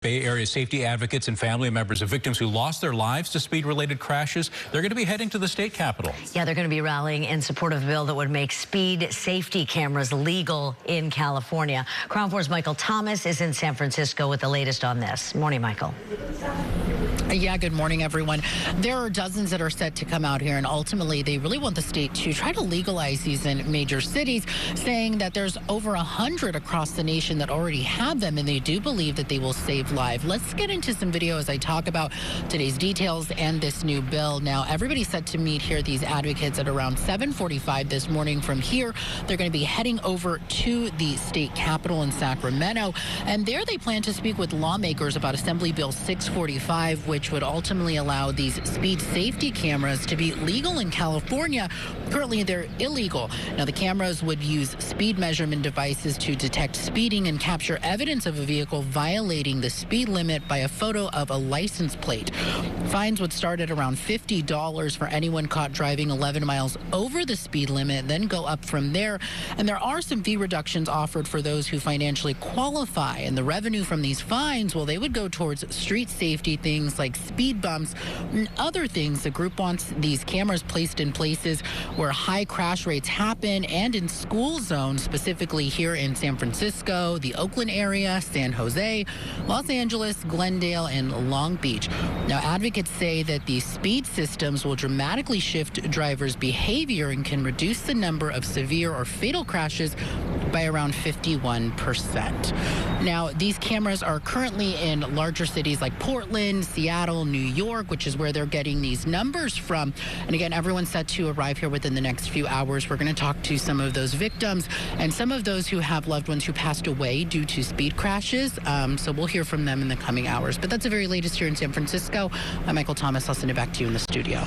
Bay Area safety advocates and family members of victims who lost their lives to speed-related crashes, they're going to be heading to the state capitol. Yeah, they're going to be rallying in support of a bill that would make speed safety cameras legal in California. KRON 4's Michael Thomas is in San Francisco with the latest on this. Morning, Michael. Yeah, good morning, everyone. There are dozens that are set to come out here, and ultimately they really want the state to try to legalize these in major cities, saying that there's over 100 across the nation that already have them, and they do believe that they will save lives. Let's get into some video as I talk about today's details and this new bill. Now, everybody's set to meet here, these advocates, at around 7:45 this morning. From here, they're going to be heading over to the state capitol in Sacramento, and there they plan to speak with lawmakers about Assembly Bill 645, which would ultimately allow these speed safety cameras to be legal in California. Currently, they're illegal. Now, the cameras would use speed measurement devices to detect speeding and capture evidence of a vehicle violating the speed limit by a photo of a license plate. Fines would start at around $50 for anyone caught driving 11 miles over the speed limit, then go up from there. And there are some fee reductions offered for those who financially qualify. And the revenue from these fines, well, they would go towards street safety, things like speed bumps and other things. The group wants these cameras placed in places where high crash rates happen and in school zones, specifically here in San Francisco, the Oakland area, San Jose, Los Angeles, Glendale, and Long Beach. Now, advocates say that these speed systems will dramatically shift drivers' behavior and can reduce the number of severe or fatal crashes by around 51%. Now, these cameras are currently in larger cities like Portland, Seattle, New York, which is where they're getting these numbers from. And again, everyone's set to arrive here within the next few hours. We're going to talk to some of those victims and some of those who have loved ones who passed away due to speed crashes. So we'll hear from them in the coming hours. But that's the very latest here in San Francisco. I'm Michael Thomas. I'll send it back to you in the studio.